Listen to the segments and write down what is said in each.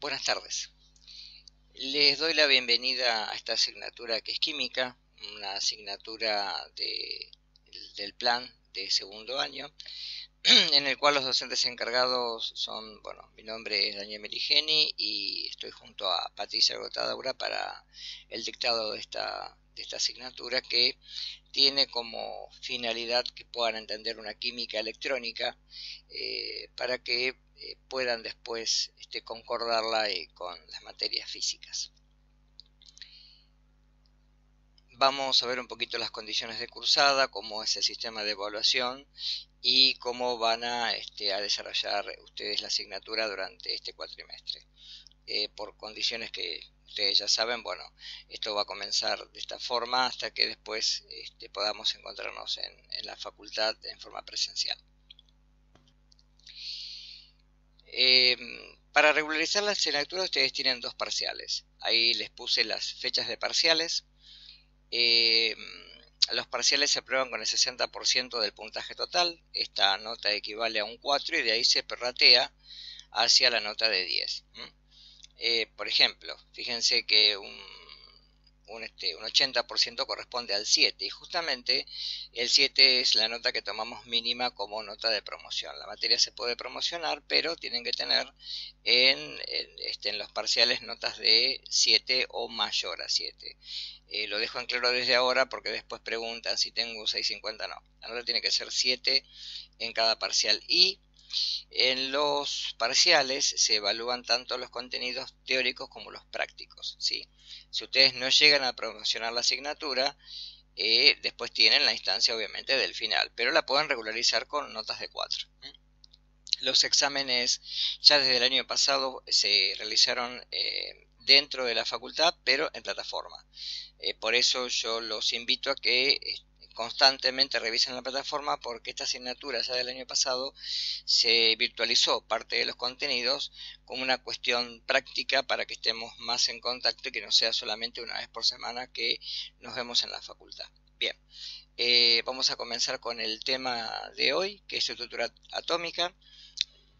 Buenas tardes. Les doy la bienvenida a esta asignatura que es química, una asignatura del plan de segundo año, en el cual los docentes encargados son, mi nombre es Daniel Meligeni y estoy junto a Patricia Gotadaura para el dictado de esta asignatura, que tiene como finalidad que puedan entender una química electrónica, para que puedan después concordarla con las materias físicas. Vamos a ver un poquito las condiciones de cursada, cómo es el sistema de evaluación y cómo van a desarrollar ustedes la asignatura durante este cuatrimestre. Por condiciones que ustedes ya saben, esto va a comenzar de esta forma hasta que después podamos encontrarnos en la facultad en forma presencial. Para regularizar la asignatura ustedes tienen dos parciales. Ahí les puse las fechas de parciales. Los parciales se aprueban con el 60% del puntaje total. Esta nota equivale a un 4 y de ahí se prorratea hacia la nota de 10. Por ejemplo, fíjense que un 80% corresponde al 7 y justamente el 7 es la nota que tomamos mínima como nota de promoción. La materia se puede promocionar, pero tienen que tener en los parciales notas de 7 o mayor a 7. Lo dejo en claro desde ahora porque después preguntan si tengo 6,50. No, la nota tiene que ser 7 en cada parcial. Y en los parciales se evalúan tanto los contenidos teóricos como los prácticos, ¿sí? Si ustedes no llegan a promocionar la asignatura, después tienen la instancia obviamente del final, pero la pueden regularizar con notas de 4. Los exámenes ya desde el año pasado se realizaron dentro de la facultad, pero en plataforma. Por eso yo los invito a que constantemente revisen la plataforma, porque esta asignatura ya del año pasado se virtualizó parte de los contenidos como una cuestión práctica para que estemos más en contacto y que no sea solamente una vez por semana que nos vemos en la facultad. Bien, vamos a comenzar con el tema de hoy, que es estructura atómica.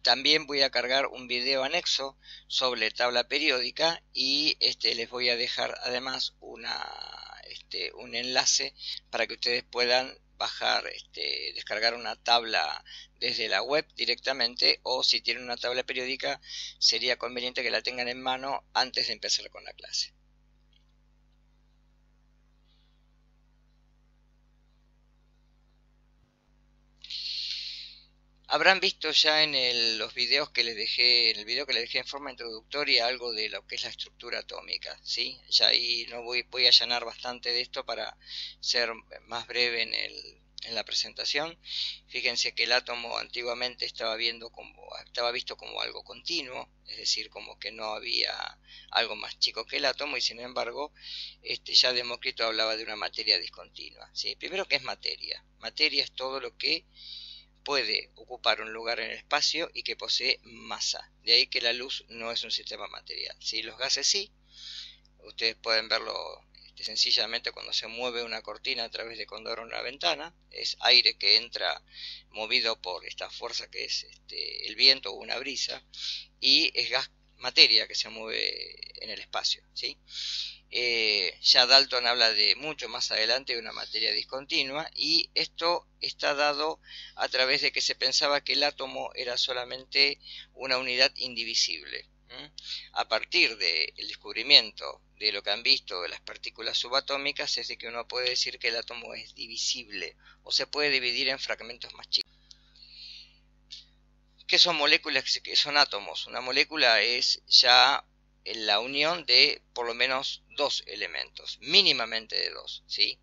También voy a cargar un video anexo sobre tabla periódica y les voy a dejar además un enlace para que ustedes puedan bajar, descargar una tabla desde la web directamente, o si tienen una tabla periódica sería conveniente que la tengan en mano antes de empezar con la clase. Habrán visto ya en los videos que les dejé, en el video que les dejé en forma introductoria, algo de lo que es la estructura atómica, ¿sí? Ya ahí no voy a allanar bastante de esto para ser más breve en la presentación. Fíjense que el átomo antiguamente estaba visto como algo continuo, es decir, como que no había algo más chico que el átomo, y sin embargo, ya Demócrito hablaba de una materia discontinua, ¿sí? Primero, ¿qué es materia? Materia es todo lo que puede ocupar un lugar en el espacio y que posee masa. De ahí que la luz no es un sistema material. ¿Sí? Los gases sí. Ustedes pueden verlo sencillamente cuando se mueve una cortina a través de cuando abre una ventana. Es aire que entra movido por esta fuerza que es el viento o una brisa. Y es gas, materia, que se mueve en el espacio, ¿sí? Ya Dalton habla de mucho más adelante de una materia discontinua, y esto está dado a través de que se pensaba que el átomo era solamente una unidad indivisible. A partir del descubrimiento de lo que han visto de las partículas subatómicas, es de que uno puede decir que el átomo es divisible o se puede dividir en fragmentos más chicos. ¿Qué son moléculas? ¿Qué son átomos? Una molécula es ya la unión de por lo menos dos elementos, mínimamente de dos, ¿sí?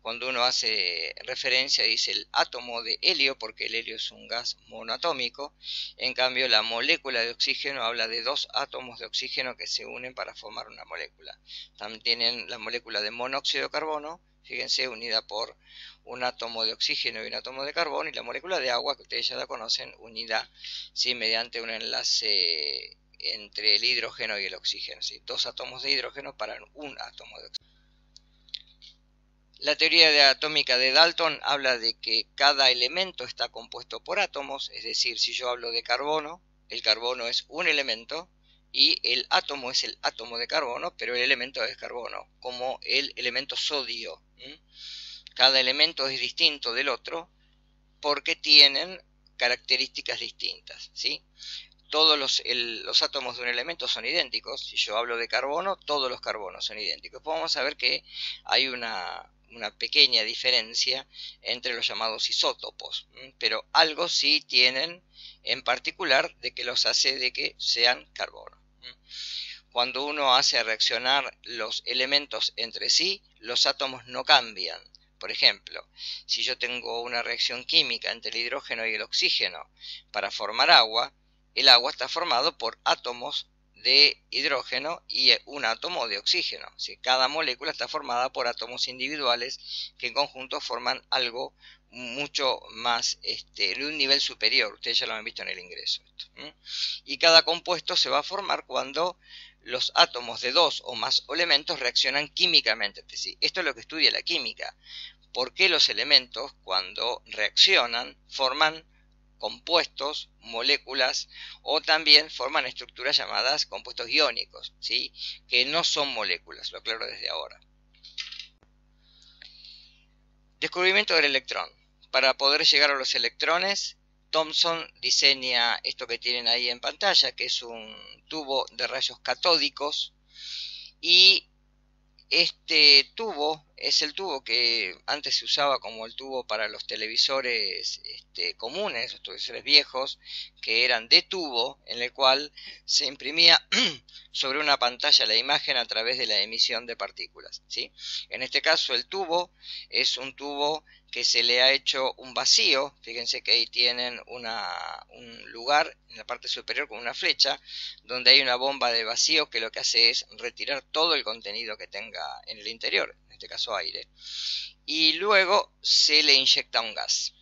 Cuando uno hace referencia dice el átomo de helio, porque el helio es un gas monoatómico. En cambio, la molécula de oxígeno habla de dos átomos de oxígeno que se unen para formar una molécula. También tienen la molécula de monóxido de carbono, fíjense, unida por un átomo de oxígeno y un átomo de carbono, y la molécula de agua, que ustedes ya la conocen, unida, ¿sí?, mediante un enlace entre el hidrógeno y el oxígeno, ¿sí? Dos átomos de hidrógeno para un átomo de oxígeno. La teoría atómica de Dalton habla de que cada elemento está compuesto por átomos, es decir, si yo hablo de carbono, el carbono es un elemento, y el átomo es el átomo de carbono, pero el elemento es carbono, como el elemento sodio. Cada elemento es distinto del otro porque tienen características distintas, ¿sí? Todos los átomos de un elemento son idénticos. Si yo hablo de carbono, todos los carbonos son idénticos. Pues vamos a ver que hay una pequeña diferencia entre los llamados isótopos, pero algo sí tienen en particular de que los hace de que sean carbono. Cuando uno hace reaccionar los elementos entre sí, los átomos no cambian. Por ejemplo, si yo tengo una reacción química entre el hidrógeno y el oxígeno para formar agua, el agua está formado por átomos de hidrógeno y un átomo de oxígeno. ¿Sí? Cada molécula está formada por átomos individuales que en conjunto forman algo mucho más, de un nivel superior. Ustedes ya lo han visto en el ingreso. Y cada compuesto se va a formar cuando los átomos de dos o más elementos reaccionan químicamente entre sí. Esto es lo que estudia la química. ¿Por qué los elementos, cuando reaccionan, forman compuestos, moléculas, o también forman estructuras llamadas compuestos iónicos, ¿sí? Que no son moléculas, lo aclaro desde ahora. Descubrimiento del electrón. Para poder llegar a los electrones, Thomson diseña esto que tienen ahí en pantalla, que es un tubo de rayos catódicos, y este tubo es el tubo que antes se usaba como el tubo para los televisores comunes, los televisores viejos, que eran de tubo, en el cual se imprimía sobre una pantalla la imagen a través de la emisión de partículas, ¿sí? En este caso el tubo es un tubo que se le ha hecho un vacío. Fíjense que ahí tienen un lugar en la parte superior con una flecha, donde hay una bomba de vacío que lo que hace es retirar todo el contenido que tenga en el interior, en este caso aire, y luego se le inyecta un gas.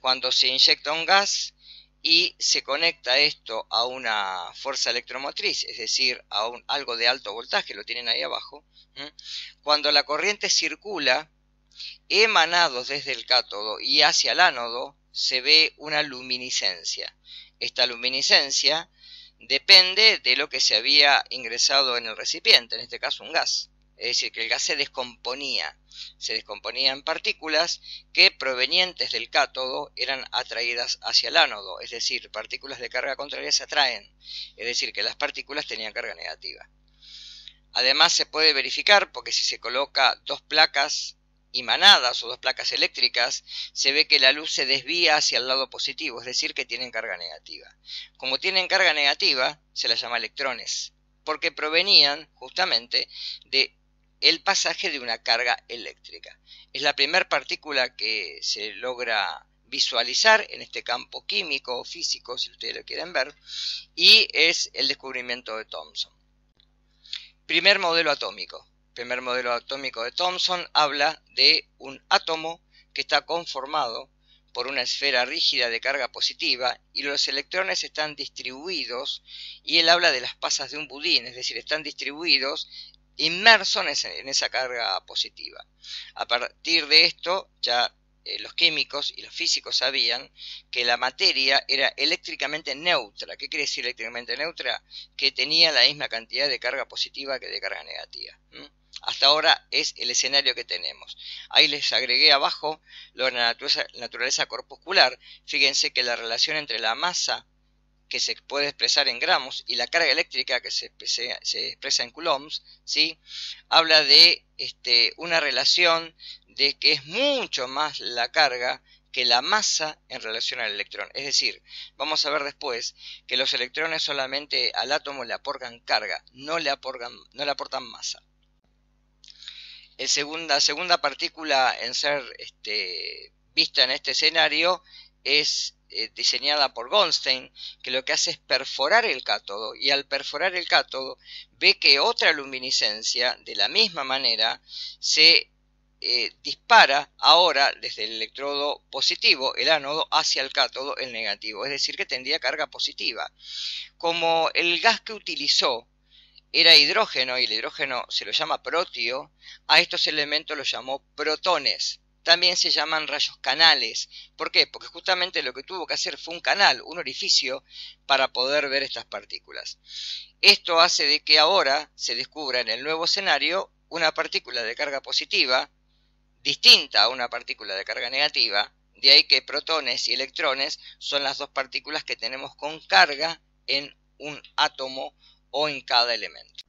Cuando se inyecta un gas y se conecta esto a una fuerza electromotriz, es decir, a algo de alto voltaje, lo tienen ahí abajo, cuando la corriente circula, emanados desde el cátodo y hacia el ánodo, se ve una luminiscencia. Esta luminiscencia depende de lo que se había ingresado en el recipiente, en este caso un gas. Es decir, que el gas se descomponía en partículas que provenientes del cátodo eran atraídas hacia el ánodo, es decir, partículas de carga contraria se atraen, es decir, que las partículas tenían carga negativa. Además se puede verificar, porque si se coloca dos placas imanadas o dos placas eléctricas, se ve que la luz se desvía hacia el lado positivo, es decir, que tienen carga negativa. Como tienen carga negativa, se las llama electrones, porque provenían justamente de el pasaje de una carga eléctrica. Es la primera partícula que se logra visualizar en este campo químico o físico, si ustedes lo quieren ver, y es el descubrimiento de Thomson. Primer modelo atómico. El primer modelo atómico de Thomson habla de un átomo que está conformado por una esfera rígida de carga positiva y los electrones están distribuidos, y él habla de las pasas de un budín, es decir, están distribuidos inmersos en esa carga positiva. A partir de esto ya los químicos y los físicos sabían que la materia era eléctricamente neutra. ¿Qué quiere decir eléctricamente neutra? Que tenía la misma cantidad de carga positiva que de carga negativa. Hasta ahora es el escenario que tenemos. Ahí les agregué abajo la naturaleza corpuscular. Fíjense que la relación entre la masa, que se puede expresar en gramos, y la carga eléctrica, que se expresa en coulombs, ¿sí? Habla de una relación de que es mucho más la carga que la masa en relación al electrón. Es decir, vamos a ver después que los electrones solamente al átomo le aportan carga, no le aportan masa. La segunda partícula en ser vista en este escenario es diseñada por Goldstein, que lo que hace es perforar el cátodo, y al perforar el cátodo ve que otra luminiscencia de la misma manera se dispara ahora desde el electrodo positivo, el ánodo, hacia el cátodo, el negativo, es decir, que tendría carga positiva. Como el gas que utilizó era hidrógeno, y el hidrógeno se lo llama protio, a estos elementos los llamó protones, también se llaman rayos canales. ¿Por qué? Porque justamente lo que tuvo que hacer fue un canal, un orificio, para poder ver estas partículas. Esto hace de que ahora se descubra en el nuevo escenario una partícula de carga positiva distinta a una partícula de carga negativa. De ahí que protones y electrones son las dos partículas que tenemos con carga en un átomo o en cada elemento.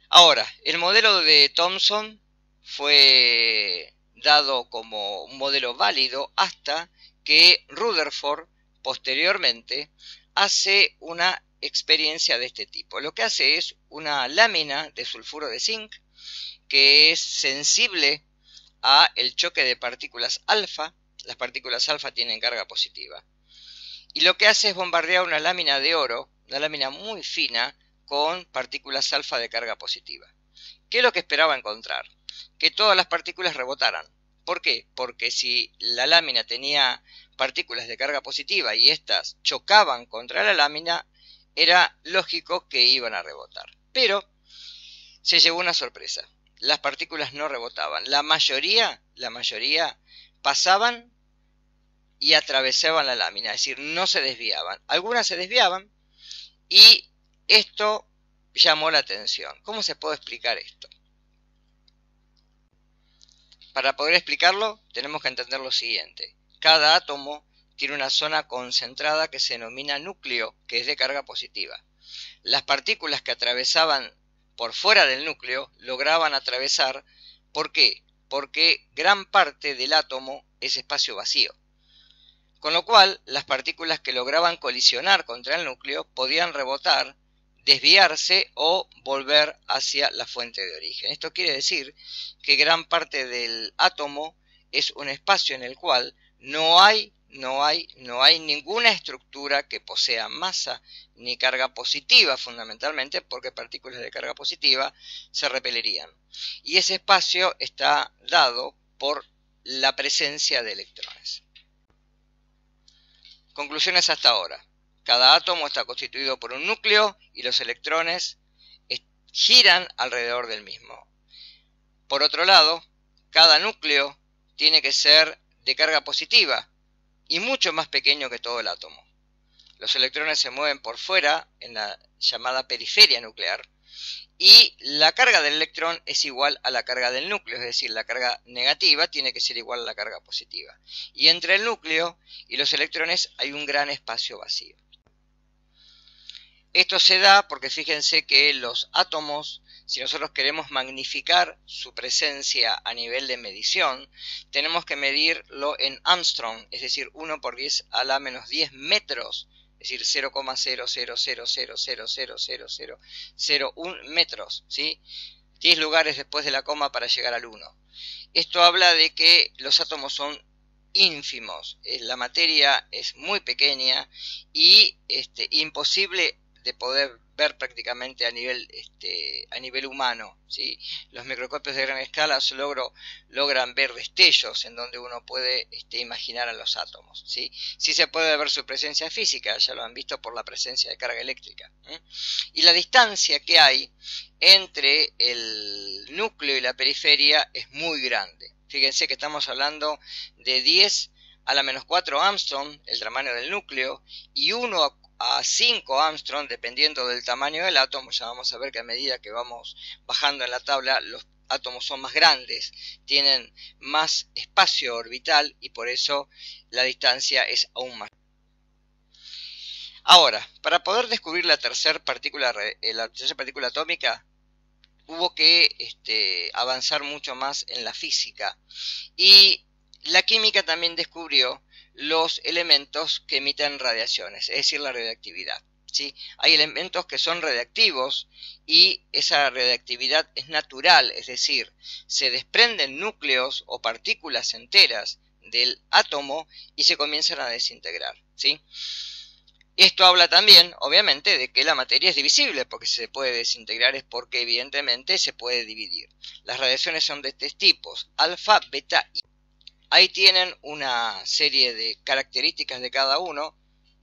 Ahora, el modelo de Thomson fue dado como un modelo válido hasta que Rutherford posteriormente hace una experiencia de este tipo. Lo que hace es una lámina de sulfuro de zinc que es sensible a el choque de partículas alfa. Las partículas alfa tienen carga positiva. Y lo que hace es bombardear una lámina de oro, una lámina muy fina, con partículas alfa de carga positiva. ¿Qué es lo que esperaba encontrar? Que todas las partículas rebotaran. ¿Por qué? Porque si la lámina tenía partículas de carga positiva y éstas chocaban contra la lámina, era lógico que iban a rebotar. Pero se llevó una sorpresa. Las partículas no rebotaban. La mayoría pasaban y atravesaban la lámina, es decir, no se desviaban. Algunas se desviaban y esto llamó la atención. ¿Cómo se puede explicar esto? Para poder explicarlo, tenemos que entender lo siguiente. Cada átomo tiene una zona concentrada que se denomina núcleo, que es de carga positiva. Las partículas que atravesaban por fuera del núcleo lograban atravesar. ¿Por qué? Porque gran parte del átomo es espacio vacío. Con lo cual, las partículas que lograban colisionar contra el núcleo podían rebotar, desviarse o volver hacia la fuente de origen. Esto quiere decir que gran parte del átomo es un espacio en el cual no hay ninguna estructura que posea masa ni carga positiva, fundamentalmente porque partículas de carga positiva se repelerían. Y ese espacio está dado por la presencia de electrones. Conclusiones hasta ahora. Cada átomo está constituido por un núcleo y los electrones giran alrededor del mismo. Por otro lado, cada núcleo tiene que ser de carga positiva y mucho más pequeño que todo el átomo. Los electrones se mueven por fuera en la llamada periferia nuclear y la carga del electrón es igual a la carga del núcleo, es decir, la carga negativa tiene que ser igual a la carga positiva. Y entre el núcleo y los electrones hay un gran espacio vacío. Esto se da porque fíjense que los átomos, si nosotros queremos magnificar su presencia a nivel de medición, tenemos que medirlo en Armstrong, es decir, 1 por 10 a la menos 10 metros, es decir, 0,000000001 metros, ¿sí? 10 lugares después de la coma para llegar al 1. Esto habla de que los átomos son ínfimos, la materia es muy pequeña y imposible de poder ver prácticamente a nivel humano, ¿sí? Los microscopios de gran escala logran ver destellos en donde uno puede imaginar a los átomos, ¿sí? Sí se puede ver su presencia física, ya lo han visto por la presencia de carga eléctrica, ¿eh? Y la distancia que hay entre el núcleo y la periferia es muy grande. Fíjense que estamos hablando de 10 a la menos 4 Armstrong, el tamaño del núcleo, y 1 a 5 Armstrong, dependiendo del tamaño del átomo. Ya vamos a ver que a medida que vamos bajando en la tabla, los átomos son más grandes, tienen más espacio orbital y por eso la distancia es aún más. Ahora, para poder descubrir la tercera partícula atómica, hubo que avanzar mucho más en la física. Y la química también descubrió los elementos que emiten radiaciones, es decir, la radioactividad, ¿sí? Hay elementos que son radiactivos y esa radioactividad es natural, es decir, se desprenden núcleos o partículas enteras del átomo y se comienzan a desintegrar, ¿sí? Esto habla también, obviamente, de que la materia es divisible, porque si se puede desintegrar es porque evidentemente se puede dividir. Las radiaciones son de tres tipos, alfa, beta y... Ahí tienen una serie de características de cada uno.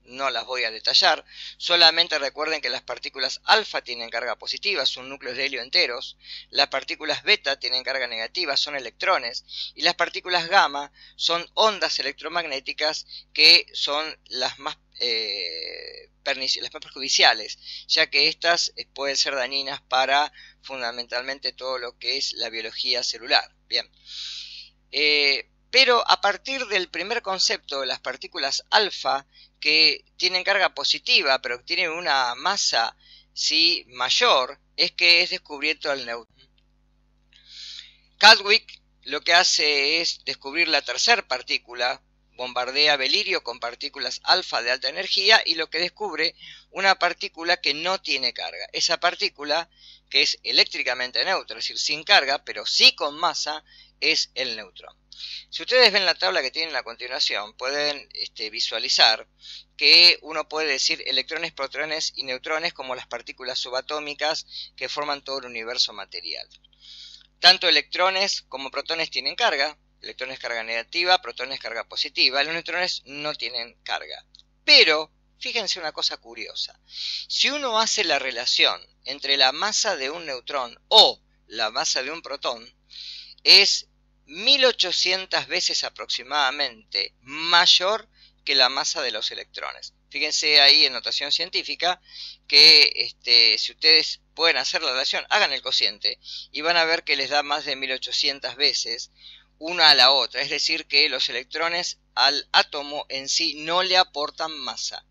no las voy a detallar, solamente recuerden que las partículas alfa tienen carga positiva, son núcleos de helio enteros, las partículas beta tienen carga negativa, son electrones, y las partículas gamma son ondas electromagnéticas que son las más perjudiciales, ya que estas pueden ser dañinas para fundamentalmente todo lo que es la biología celular. Bien. Pero a partir del primer concepto de las partículas alfa, que tienen carga positiva, pero que tienen una masa sí mayor, es que es descubierto el neutrón. Chadwick lo que hace es descubrir la tercera partícula, bombardea belirio con partículas alfa de alta energía y lo que descubre una partícula que no tiene carga. Esa partícula, que es eléctricamente neutra, es decir, sin carga, pero sí con masa, es el neutrón. Si ustedes ven la tabla que tienen a continuación, pueden visualizar que uno puede decir electrones, protones y neutrones como las partículas subatómicas que forman todo el universo material. Tanto electrones como protones tienen carga, electrones carga negativa, protones carga positiva, los neutrones no tienen carga. Pero, fíjense una cosa curiosa, si uno hace la relación entre la masa de un neutrón o la masa de un protón, es 1800 veces aproximadamente mayor que la masa de los electrones. Fíjense ahí en notación científica que si ustedes pueden hacer la relación, hagan el cociente y van a ver que les da más de 1800 veces una a la otra. Es decir, que los electrones al átomo en sí no le aportan masa.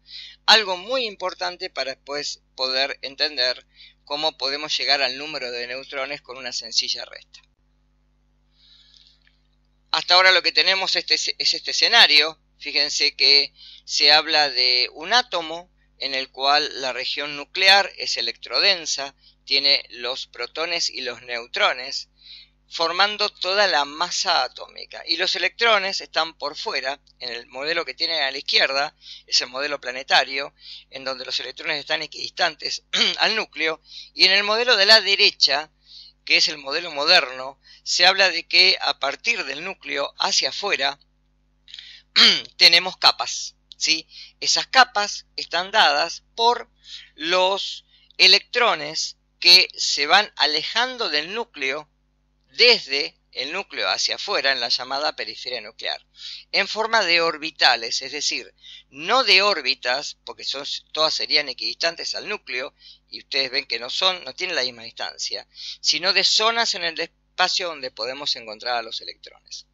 Algo muy importante para después poder entender cómo podemos llegar al número de neutrones con una sencilla resta. Hasta ahora lo que tenemos es este escenario. Fíjense que se habla de un átomo en el cual la región nuclear es electrodensa, tiene los protones y los neutrones, formando toda la masa atómica. Y los electrones están por fuera. En el modelo que tienen a la izquierda, es el modelo planetario, en donde los electrones están equidistantes al núcleo, y en el modelo de la derecha, que es el modelo moderno, se habla de que a partir del núcleo hacia afuera tenemos capas, ¿sí? Esas capas están dadas por los electrones que se van alejando del núcleo desde el núcleo hacia afuera en la llamada periferia nuclear, en forma de orbitales, es decir, no de órbitas, porque todas serían equidistantes al núcleo, y ustedes ven que no tienen la misma distancia, sino de zonas en el espacio donde podemos encontrar a los electrones.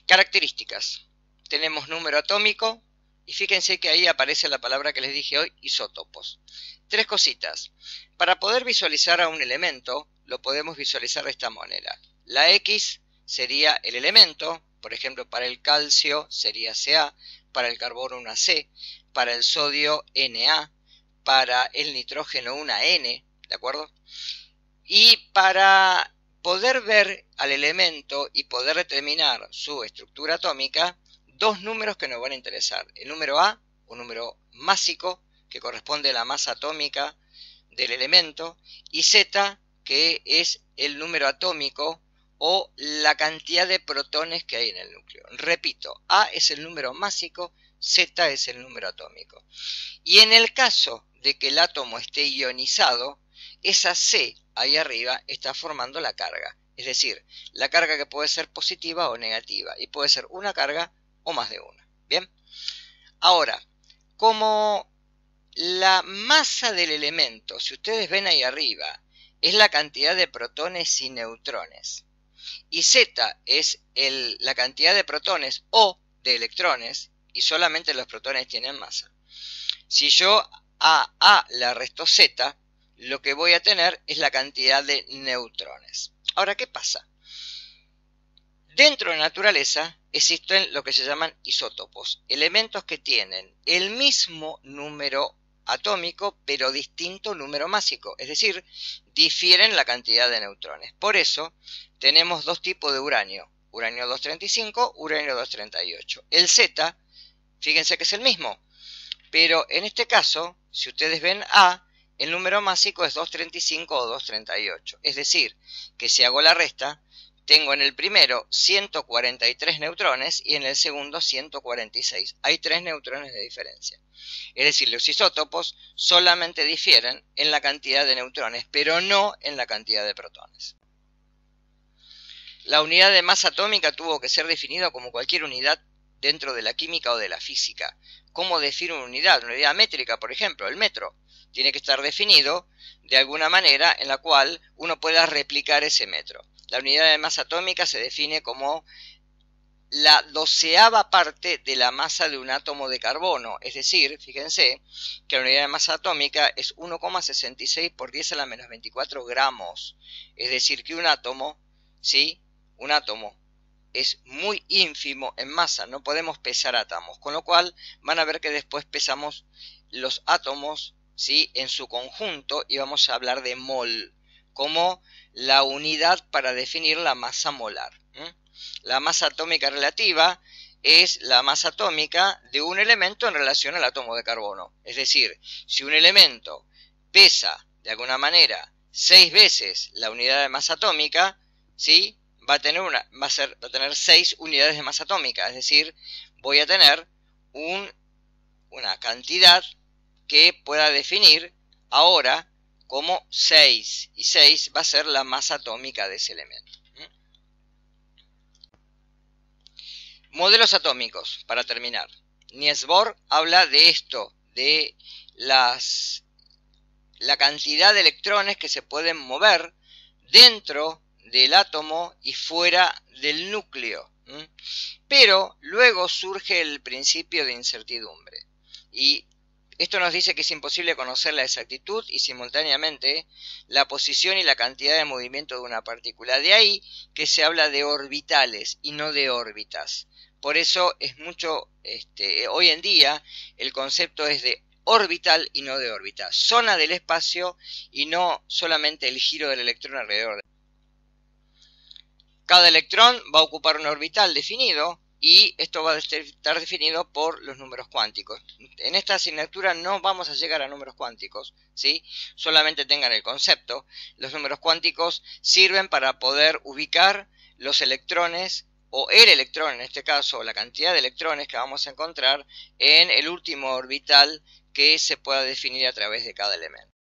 Características. Tenemos número atómico, y fíjense que ahí aparece la palabra que les dije hoy, isótopos. Tres cositas. Para poder visualizar a un elemento, lo podemos visualizar de esta manera. La X sería el elemento, por ejemplo, para el calcio sería Ca, para el carbono una C, para el sodio Na, para el nitrógeno una N, ¿de acuerdo? Y para poder ver al elemento y poder determinar su estructura atómica, dos números que nos van a interesar. El número A, un número másico, que corresponde a la masa atómica del elemento, y Z, que es el número atómico o la cantidad de protones que hay en el núcleo. Repito, A es el número másico, Z es el número atómico. Y en el caso de que el átomo esté ionizado, esa C ahí arriba está formando la carga. Es decir, la carga que puede ser positiva o negativa, y puede ser una carga o más de una. Bien. Ahora, como la masa del elemento, si ustedes ven ahí arriba, es la cantidad de protones y neutrones, y Z es la cantidad de protones o de electrones, y solamente los protones tienen masa. Si yo a A le resto Z, lo que voy a tener es la cantidad de neutrones. Ahora, ¿qué pasa? Dentro de la naturaleza existen lo que se llaman isótopos, elementos que tienen el mismo número atómico pero distinto número másico, es decir, difieren la cantidad de neutrones. Por eso tenemos dos tipos de uranio, uranio 235, uranio 238. El Z, fíjense que es el mismo, pero en este caso, si ustedes ven A, el número másico es 235 o 238, es decir, que si hago la resta, tengo en el primero 143 neutrones y en el segundo 146. Hay 3 neutrones de diferencia. Es decir, los isótopos solamente difieren en la cantidad de neutrones, pero no en la cantidad de protones. La unidad de masa atómica tuvo que ser definida como cualquier unidad dentro de la química o de la física. ¿Cómo define una unidad? Una unidad métrica, por ejemplo, el metro. Tiene que estar definido de alguna manera en la cual uno pueda replicar ese metro. La unidad de masa atómica se define como la 12ª parte de la masa de un átomo de carbono. Es decir, fíjense que la unidad de masa atómica es 1,66 por 10 a la menos 24 gramos. Es decir, que un átomo, ¿sí? Un átomo es muy ínfimo en masa, no podemos pesar átomos, con lo cual van a ver que después pesamos los átomos, ¿sí? En su conjunto y vamos a hablar de mol como la unidad para definir la masa molar. La masa atómica relativa es la masa atómica de un elemento en relación al átomo de carbono. Es decir, si un elemento pesa de alguna manera 6 veces la unidad de masa atómica, ¿sí? va a tener 6 unidades de masa atómica. Es decir, voy a tener una cantidad que pueda definir ahora como 6. Y 6 va a ser la masa atómica de ese elemento. Modelos atómicos, para terminar. Niels Bohr habla de esto, de la cantidad de electrones que se pueden mover dentro del átomo y fuera del núcleo. Pero luego surge el principio de incertidumbre. Y esto nos dice que es imposible conocer la exactitud y simultáneamente la posición y la cantidad de movimiento de una partícula. De ahí que se habla de orbitales y no de órbitas. Por eso es mucho, hoy en día el concepto es de orbital y no de órbita. Zona del espacio y no solamente el giro del electrón alrededor. Cada electrón va a ocupar un orbital definido y esto va a estar definido por los números cuánticos. En esta asignatura no vamos a llegar a números cuánticos, ¿sí? Solamente tengan el concepto. Los números cuánticos sirven para poder ubicar los electrones o el electrón, en este caso, la cantidad de electrones que vamos a encontrar en el último orbital que se pueda definir a través de cada elemento.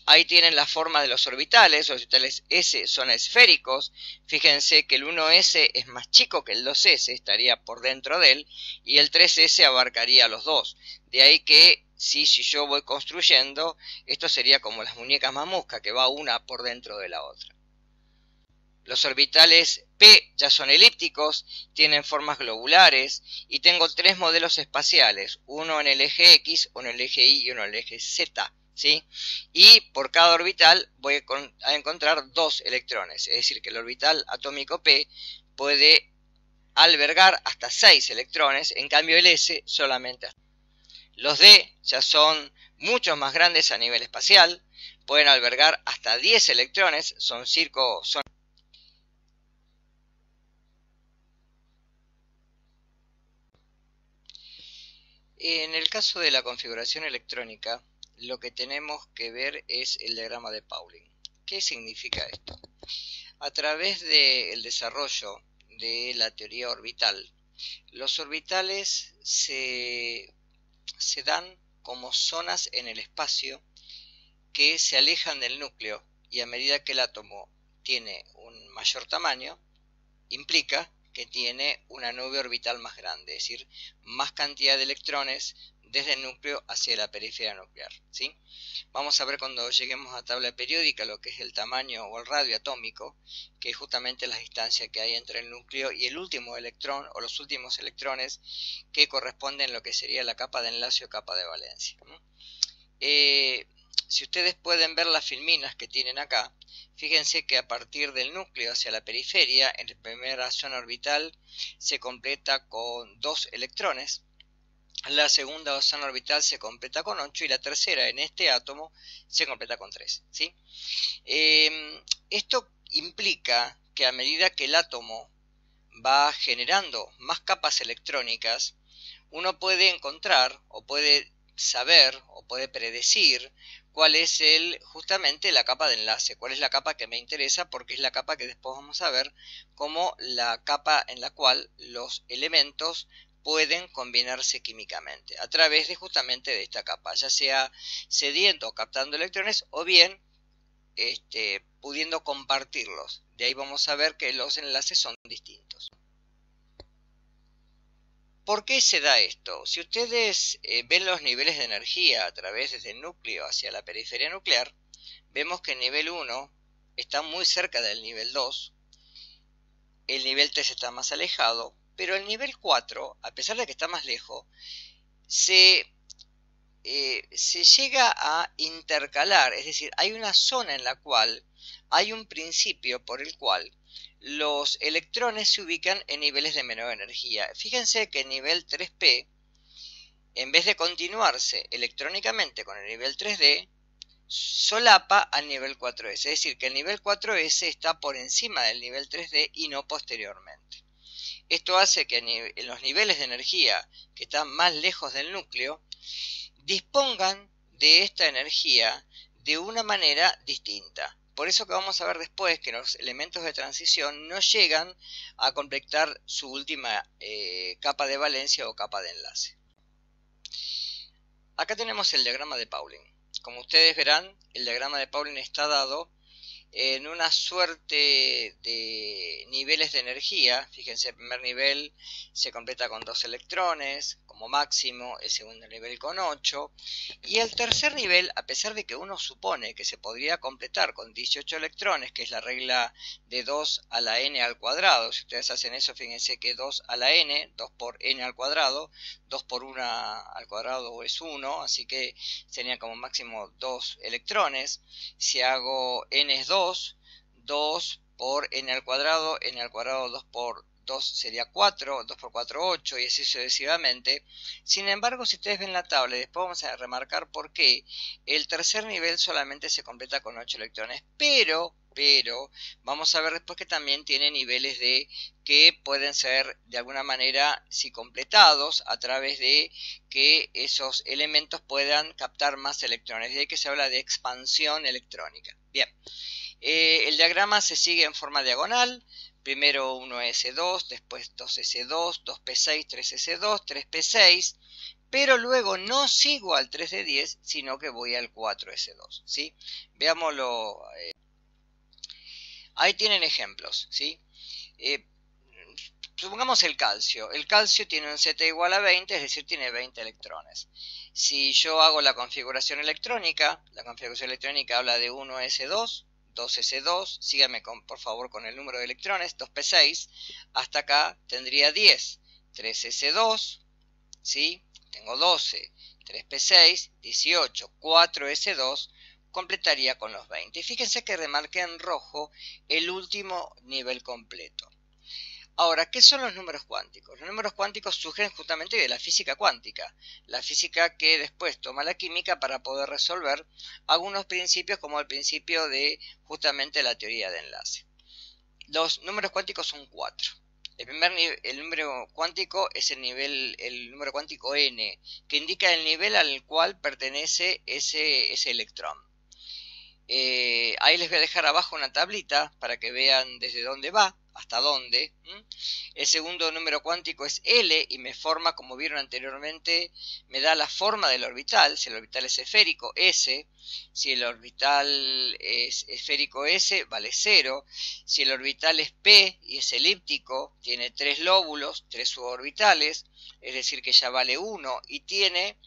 Ahí tienen la forma de los orbitales. Los orbitales S son esféricos. Fíjense que el 1S es más chico que el 2S, estaría por dentro de él, y el 3S abarcaría los dos. De ahí que, si yo voy construyendo, esto sería como las muñecas mamusca, que va una por dentro de la otra. Los orbitales P ya son elípticos, tienen formas globulares, y tengo 3 modelos espaciales, uno en el eje X, uno en el eje Y y uno en el eje Z. ¿Sí? Y por cada orbital voy a encontrar 2 electrones, es decir que el orbital atómico P puede albergar hasta 6 electrones, en cambio el S solamente. Los D ya son mucho más grandes a nivel espacial, pueden albergar hasta 10 electrones, son En el caso de la configuración electrónica, lo que tenemos que ver es el diagrama de Pauling. ¿Qué significa esto? A través del desarrollo de la teoría orbital, los orbitales se dan como zonas en el espacio que se alejan del núcleo, y a medida que el átomo tiene un mayor tamaño, implica que tiene una nube orbital más grande, es decir, más cantidad de electrones desde el núcleo hacia la periferia nuclear, ¿sí? Vamos a ver cuando lleguemos a tabla periódica lo que es el tamaño o el radio atómico, que es justamente la distancia que hay entre el núcleo y el último electrón o los últimos electrones que corresponden a lo que sería la capa de enlace o capa de valencia. Si ustedes pueden ver las filminas que tienen acá, fíjense que a partir del núcleo hacia la periferia, en la primera zona orbital se completa con 2 electrones, la segunda zona orbital se completa con 8 y la tercera en este átomo se completa con 3. ¿Sí? Esto implica que a medida que el átomo va generando más capas electrónicas, uno puede encontrar o puede saber o puede predecir cuál es justamente la capa de enlace, cuál es la capa que me interesa, porque es la capa que después vamos a ver como la capa en la cual los elementos pueden combinarse químicamente a través de justamente de esta capa, ya sea cediendo o captando electrones o bien pudiendo compartirlos. De ahí vamos a ver que los enlaces son distintos. ¿Por qué se da esto? Si ustedes ven los niveles de energía a través desde el núcleo hacia la periferia nuclear, vemos que el nivel 1 está muy cerca del nivel 2, el nivel 3 está más alejado, pero el nivel 4, a pesar de que está más lejos, se llega a intercalar, es decir, hay una zona en la cual hay un principio por el cual los electrones se ubican en niveles de menor energía. Fíjense que el nivel 3p, en vez de continuarse electrónicamente con el nivel 3d, solapa al nivel 4s, es decir, que el nivel 4s está por encima del nivel 3d y no posteriormente. Esto hace que en los niveles de energía que están más lejos del núcleo dispongan de esta energía de una manera distinta. Por eso que vamos a ver después que los elementos de transición no llegan a completar su última capa de valencia o capa de enlace. Acá tenemos el diagrama de Pauling. Como ustedes verán, el diagrama de Pauling está dado en una suerte de niveles de energía. Fíjense, el primer nivel se completa con 2 electrones como máximo, el segundo nivel con 8, y el tercer nivel, a pesar de que uno supone que se podría completar con 18 electrones, que es la regla de 2 a la n al cuadrado, si ustedes hacen eso, fíjense que 2 a la n, 2 por n al cuadrado, 2 por 1 al cuadrado es 1, así que serían como máximo 2 electrones. Si hago n es 2, 2 por n al cuadrado 2 por 2 sería 4, 2 por 4 8 y así sucesivamente. Sin embargo, si ustedes ven la tabla, y después vamos a remarcar por qué el tercer nivel solamente se completa con 8 electrones, pero vamos a ver después que también tiene niveles de que pueden ser de alguna manera si completados a través de que esos elementos puedan captar más electrones, de ahí que se habla de expansión electrónica. Bien, el diagrama se sigue en forma diagonal. Primero 1s2, después 2s2, 2p6, 3s2, 3p6, pero luego no sigo al 3d10, sino que voy al 4s2, ¿sí? Veámoslo. Ahí tienen ejemplos, ¿sí? Supongamos el calcio. El calcio tiene un Z igual a 20, es decir, tiene 20 electrones. Si yo hago la configuración electrónica habla de 1s2, 2s2, síganme por favor con el número de electrones, 2p6, hasta acá tendría 10, 3s2, ¿sí? Tengo 12, 3p6, 18, 4s2, completaría con los 20. Fíjense que remarqué en rojo el último nivel completo. Ahora, ¿qué son los números cuánticos? Los números cuánticos surgen justamente de la física cuántica, la física que después toma la química para poder resolver algunos principios como el principio de justamente la teoría de enlace. Los números cuánticos son 4. El número cuántico es el número cuántico n, que indica el nivel al cual pertenece ese electrón. Ahí les voy a dejar abajo una tablita para que vean desde dónde va, hasta dónde. El segundo número cuántico es L y me forma, como vieron anteriormente, me da la forma del orbital. Si el orbital es esférico, S. Si el orbital es esférico S, vale 0. Si el orbital es P y es elíptico, tiene 3 lóbulos, 3 suborbitales, es decir que ya vale 1 y tiene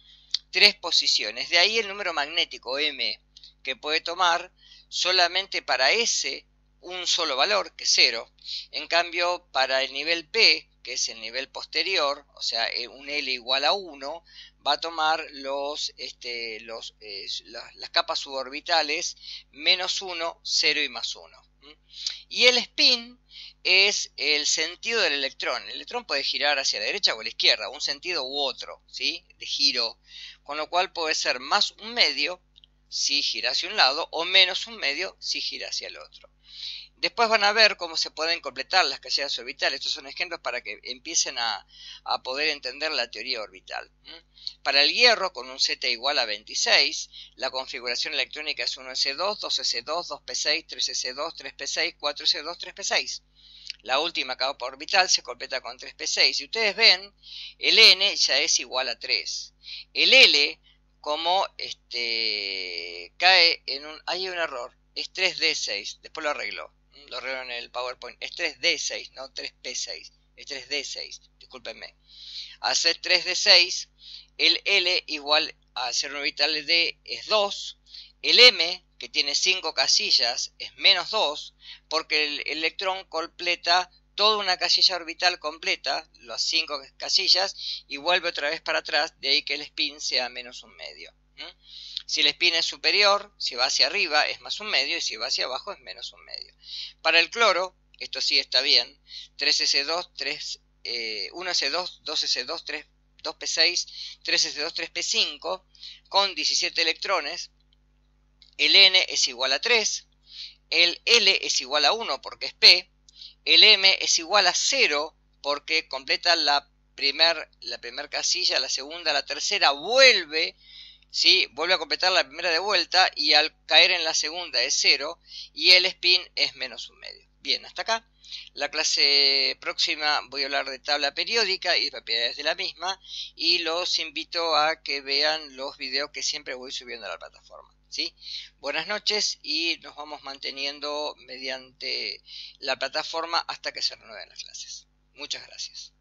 3 posiciones. De ahí el número magnético M, que puede tomar solamente para S un solo valor, que es 0. En cambio, para el nivel P, que es el nivel posterior, o sea, un L igual a 1, va a tomar las capas suborbitales menos 1, 0 y más 1. Y el spin es el sentido del electrón. El electrón puede girar hacia la derecha o a la izquierda, un sentido u otro, ¿sí? De giro, con lo cual puede ser más un medio si gira hacia un lado o menos un medio si gira hacia el otro. Después van a ver cómo se pueden completar las casillas orbitales. Estos son ejemplos para que empiecen a poder entender la teoría orbital. Para el hierro, con un Z igual a 26, la configuración electrónica es 1s2, 2s2, 2p6, 3s2, 3p6, 4s2, 3p6. La última capa orbital se completa con 3p6. Si ustedes ven, el n ya es igual a 3. El L, como cae en un... Hay un error, es 3d6, después lo arreglo en el PowerPoint. Es 3d6, no 3p6, es 3d6, discúlpenme. Al ser 3d6, el L igual a ser un orbital D es 2. El M, que tiene 5 casillas, es menos 2, porque el electrón completa toda una casilla orbital completa, las 5 casillas, y vuelve otra vez para atrás, de ahí que el spin sea menos un medio. Si el spin es superior, si va hacia arriba es más un medio, y si va hacia abajo es menos un medio. Para el cloro, esto sí está bien, 3s2, 1s2, 2s2, 2p6, 3s2, 3p5, con 17 electrones. El N es igual a 3, el L es igual a 1 porque es P, el M es igual a 0 porque completa la primer casilla, la segunda, la tercera, vuelve, ¿sí? Vuelve a completar la primera de vuelta y al caer en la segunda es 0 y el spin es menos un medio. Bien, hasta acá. La clase próxima voy a hablar de tabla periódica y propiedades de la misma y los invito a que vean los videos que siempre voy subiendo a la plataforma. ¿Sí? Buenas noches y nos vamos manteniendo mediante la plataforma hasta que se renueven las clases. Muchas gracias.